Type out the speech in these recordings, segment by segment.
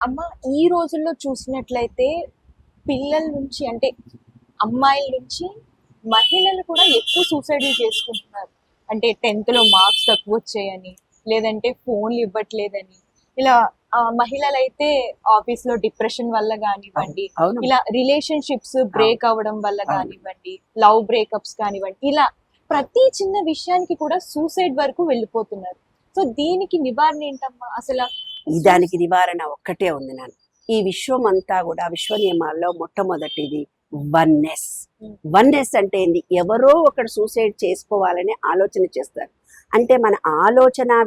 అమ్మ, ఈ రోజుల్లో చూసినట్లయితే పిల్లల నుంచి అంటే అమ్మాయిల నుంచి మహిళలు కూడా ఎక్కువ సూసైడ్‌లు చేసుకుంటున్నారు. అంటే 10థ్‌లో మార్క్స్ తక్కువ వచ్చాయని, లేదంటే ఫోన్‌లు ఇవ్వట్లేదని. ఇలా మహిళలైతే ఆఫీస్‌లో డిప్రెషన్ వల్ల అవును. గానివ్వండి, అవును. ఇలా రిలేషన్‌షిప్స్ అవును. బ్రేక్ అవ్వడం వల్ల అవును. గానివ్వండి, లవ్ బ్రేకప్స్ కానివ్వండి, ఇలా ప్రతి చిన్న విషయానికి కూడా సూసైడ్ వరకు వెళ్ళిపోతున్నారు. సో, దీనికి నివారణ ఏంటమ్మా? దానికి నివారణ ఒక్కటే ఉంది నాన్న. ఈ విశ్వం అంతా గూడా విశ్వ నియమాల్లో మొట్టమొదటిది వన్నెస్. హ్మ్. వన్నెస్ అంటే ఏంది? ఎవరో ఒకడు సూసైడ్ చేసుకోవాలని ఆలోచన చేస్తారు. అంటే మన ఆలోచనా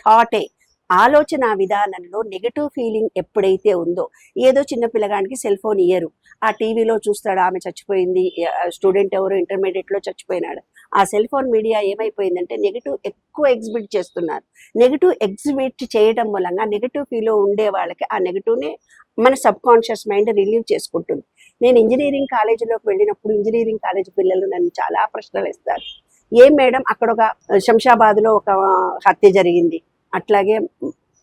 థాటే ఆలోచనా విధానంలో నెగెటివ్ ఫీలింగ్ ఎప్పుడైతే ఉందో, ఏదో చిన్న పిల్లగాడికి సెల్ ఫోన్ ఇయ్యరు. ఆ టీవీలో చూస్తాడు ఆమె చచ్చిపోయింది, స్టూడెంట్ ఎవరో ఇంటర్మీడియట్‌లో చచ్చిపోయినాడు. ఆ సెల్ ఫోన్ మీడియా ఏమైపోయిందంటే నెగెటివ్ ఎక్కువ ఎగ్జిబిట్ చేస్తున్నారు. నెగెటివ్ ఎగ్జిబిట్ చేయడం మూలంగా నెగెటివ్ ఫీల్‌లో ఉండే వాళ్ళకి ఆ నెగెటివ్‌ని మన సబ్‌కాన్షియస్ మైండ్ రిలీవ్ చేసుకుంటుంది. నేను ఇంజినీరింగ్ కాలేజీలోకి వెళ్ళినప్పుడు ఇంజినీరింగ్ కాలేజీ పిల్లలు నన్ను చాలా ప్రశ్నలేస్తారు. "ఏం మేడం అక్కడ ఒక శంషాబాద్‌లో ఒక హత్య జరిగింది. అట్లాగే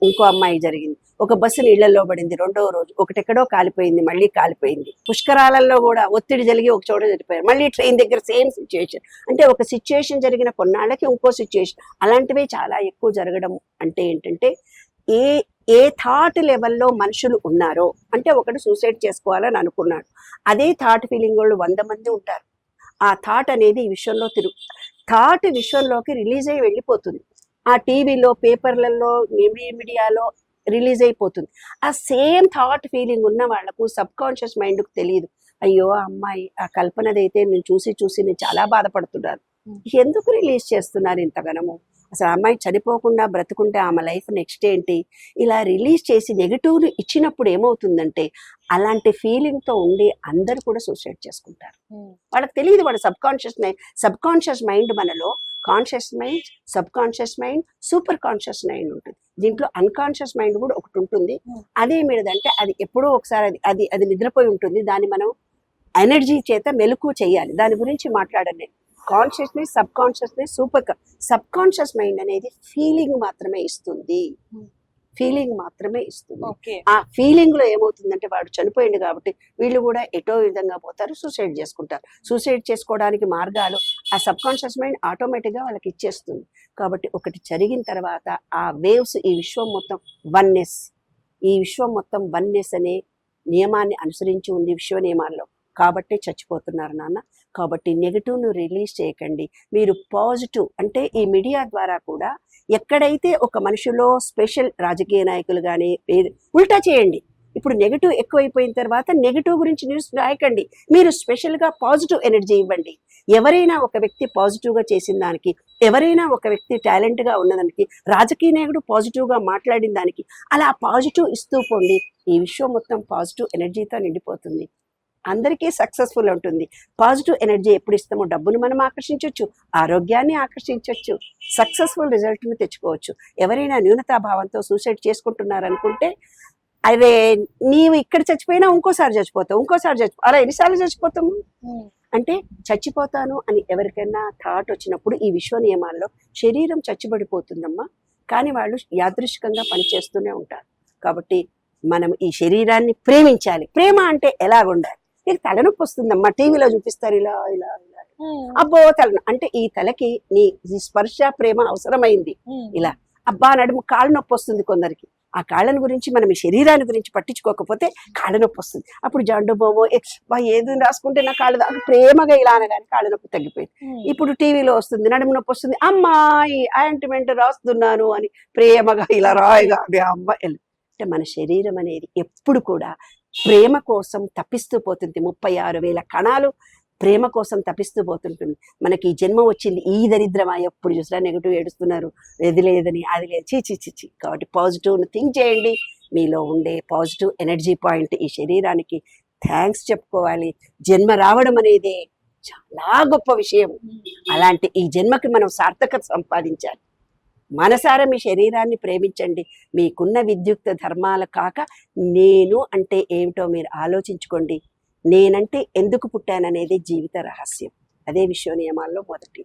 ఇంకో అమ్మాయి జరిగింది. ఒక బస్సు నీళ్ళల్లో పడింది రెండో రోజు. ఒకటెక్కడో కాలిపోయింది, మళ్ళీ కాలిపోయింది. పుష్కరాలలో కూడా ఒత్తిడి జరిగి ఒక చోట చనిపోయారు. మళ్ళీ ట్రైన్ దగ్గర సేమ్ సిచ్యుయేషన్. అంటే ఒక సిచ్యుయేషన్ జరిగిన కొన్నాళ్ళకి ఇంకో సిచ్యుయేషన్. అలాంటివే చాలా ఎక్కువ జరగడం అంటే ఏంటంటే ఏ ఏ థాట్ లెవెల్లో మనుషులు ఉన్నారో, అంటే ఒకడు సూసైడ్ చేసుకోవాలని అనుకున్నాడు. అదే థాట్ ఫీలింగ్ వాళ్ళు 100 మంది ఉంటారు. ఆ థాట్ అనేది ఈ విశ్వంలో థాట్ విశ్వంలోకి రిలీజ్ అయ్యి వెళ్ళిపోతుంది. ఆ టీవీలో, పేపర్లలో, మీడియాలో రిలీజ్ అయిపోతుంది. ఆ సేమ్ థాట్ ఫీలింగ్ ఉన్న వాళ్ళకు సబ్‌కాన్షియస్ మైండ్‌కు తెలీదు. అయ్యో! ఆ అమ్మాయి ఆ కల్పనదైతే నేను చూసి నేను చాలా బాధపడుతున్నాను. హ్మ్. ఎందుకు రిలీజ్ చేస్తున్నారు ఇంతగనము? అసలు ఆ అమ్మాయి చనిపోకుండా బ్రతుకుంటే ఆమె లైఫ్ నెక్స్ట్ ఏంటి? ఇలా రిలీజ్ చేసి నెగెటివ్‌ని ఇచ్చినప్పుడు ఏమవుతుందంటే, అలాంటి ఫీలింగ్‌తో ఉండి అందరూ కూడా సూసైడ్ చేసుకుంటారు. హ్మ్. వాళ్ళకి తెలీదు వాడు సబ్‌కాన్షియస్ మైండ్ మనలో conscious mind, subconscious mind, super conscious mind ఉంటుంది. దీంట్లో అన్‌కాన్షియస్ మైండ్ కూడా ఒకటుంటుంది. హ్మ్. అదేమిటిదంటే అది ఎప్పుడో ఒకసారి అది అది అది నిద్రపోయి ఉంటుంది. దాన్ని మనం ఎనర్జీ చేత మెలుకువ చేయాలి. దాని గురించి మాట్లాడను నేను. కాన్షియస్‌నెస్, సబ్‌కాన్షియస్‌నెస్, సబ్‌కాన్షియస్ మైండ్ అనేది ఫీలింగ్ మాత్రమే ఇస్తుంది. హ్మ్. ఫీలింగ్ మాత్రమే ఇస్తుంది. ఓకే. ఆ ఫీలింగ్‌లో ఏమవుతుందంటే వాడు చనిపోయిండు కాబట్టి వీళ్ళు కూడా ఎటో విధంగా పోతారు, సూసైడ్ చేసుకుంటారు. సూసైడ్ చేసుకోవడానికి మార్గాలు ఆ సబ్‌కాన్షియస్ మైండ్ ఆటోమేటిక్‌గా వాళ్ళకి ఇచ్చేస్తుంది. కాబట్టి ఒకటి జరిగిన తర్వాత ఆ వేవ్స్ ఈ విశ్వం మొత్తం వన్నెస్. ఈ విశ్వం మొత్తం వన్నెస్ అనే నియమాన్ని అనుసరించి ఉంది విశ్వ నియమాల్లో. కాబట్టే చచ్చిపోతున్నారు నాన్న. కాబట్టి నెగెటివ్‌ను రిలీజ్ చేయకండి. మీరు పాజిటివ్ అంటే ఈ మీడియా ద్వారా కూడా ఎక్కడైతే ఒక మనిషిలో స్పెషల్ రాజకీయ నాయకులు గానీ ఉల్టా చేయండి. ఇప్పుడు నెగెటివ్ ఎక్కువైపోయిన తర్వాత నెగెటివ్ గురించి న్యూస్ రాయకండి. మీరు స్పెషల్‌గా పాజిటివ్ ఎనర్జీ ఇవ్వండి. ఎవరైనా ఒక వ్యక్తి పాజిటివ్‌గా చేసిన దానికి, ఎవరైనా ఒక వ్యక్తి టాలెంట్‌గా ఉన్నదానికి, రాజకీయ నాయకుడు పాజిటివ్‌గా మాట్లాడిన దానికి, అలా పాజిటివ్ ఇస్తూ పోండి. ఈ విశ్వం మొత్తం పాజిటివ్ ఎనర్జీతో నిండిపోతుంది. అందరికీ సక్సెస్‌ఫుల్ ఉంటుంది. పాజిటివ్ ఎనర్జీ ఎప్పుడు ఇస్తామో డబ్బును మనం ఆకర్షించొచ్చు, ఆరోగ్యాన్ని ఆకర్షించొచ్చు, సక్సెస్‌ఫుల్ రిజల్ట్‌ని తెచ్చుకోవచ్చు. ఎవరైనా న్యూనతాభావంతో సూసైడ్ చేసుకుంటున్నారనుకుంటే, అరే! నీవు ఇక్కడ చచ్చిపోయినా ఇంకోసారి చచ్చిపోతావు, అలా ఎన్ని సార్లు చచ్చిపోతాము? హ్మ్. అంటే చచ్చిపోతాను అని ఎవరికైనా థాట్ వచ్చినప్పుడు ఈ విశ్వ నియమాల్లో శరీరం చచ్చుబడిపోతుందమ్మా. కానీ వాళ్ళు యాదృచ్ఛికంగా పనిచేస్తూనే ఉంటారు. కాబట్టి మనం ఈ శరీరాన్ని ప్రేమించాలి. ప్రేమ అంటే ఎలాగుండాలి? నీకు తలనొప్పి వస్తుందమ్మా టీవీలో చూపిస్తారు ఇలా ఇలా ఇలా. హ్మ్. అబ్బో! అంటే ఈ తలకి ఈ స్పర్శ ప్రేమ అవసరమైంది. హ్మ్. ఇలా అబ్బా! నడుము కాళ్ళు నొప్పొస్తుంది కొందరికి. ఆ కాళ్ళని గురించి మనం ఈ శరీరాన్ని గురించి పట్టించుకోకపోతే కాళ్ళ నొప్పొస్తుంది. అప్పుడు జండు బామో ఏది రాసుకుంటే నా కాళ్ళు ప్రేమగా ఇలా అనగానే కాళ్ళ నొప్పి తగ్గిపోయింది. హ్మ్. ఇప్పుడు టీవీలో వస్తుంది నడుము నొప్పి వస్తుంది. అమ్మాయి ఆయింట్‌మెంట్ రాస్తున్నాను అని ప్రేమగా ఇలా రాయగా అది ఆ అమ్మాయి అంటే మన శరీరం అనేది ఎప్పుడు కూడా ప్రేమ కోసం తపిస్తూ పోతుంది. 36,000 కణాలు ప్రేమ కోసం తపిస్తూ పోతుంటుంది. మనకి ఈ జన్మ వచ్చింది ఈ దరిద్రమా ఎప్పుడు చూసినా నెగెటివ్ ఏడుస్తున్నారు. ఇది లేదని అది లేదు. ఛీ. కాబట్టి పాజిటివ్‌ని థింక్ చేయండి. మీలో ఉండే పాజిటివ్ ఎనర్జీ పాయింట్ ఈ శరీరానికి థాంక్స్ చెప్పుకోవాలి. జన్మ రావడం అనేది చాలా గొప్ప విషయం. అలాంటి ఈ జన్మకి మనం సార్థకత సంపాదించాలి. మనసారా మీ శరీరాన్ని ప్రేమించండి. మీకున్న విద్యుక్త ధర్మాలు కాక నేను అంటే ఏమిటో మీరు ఆలోచించుకోండి. నేనంటే ఎందుకు పుట్టాననేది జీవిత రహస్యం. అదే విశ్వ నియమాల్లో మొదటి.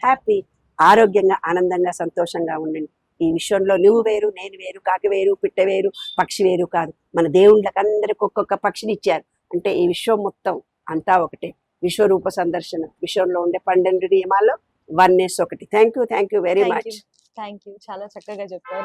హ్యాపీ, ఆరోగ్యంగా, ఆనందంగా, సంతోషంగా ఉండండి. ఈ విశ్వంలో నువ్వు వేరు, నేను వేరు, కాకి వేరు, పిట్ట వేరు, పక్షి వేరు కాదు. మన దేవుళ్ళకి అందరికి ఒక్కొక్క పక్షిని ఇచ్చారు. అంటే ఈ విశ్వం మొత్తం అంతా ఒకటే. విశ్వరూప సందర్శన, విశ్వంలో ఉండే 12 నియమాల్లో వన్నెస్ ఒకటి. Thank you very much. Thank you, చాలా చక్కగా చెప్పారు.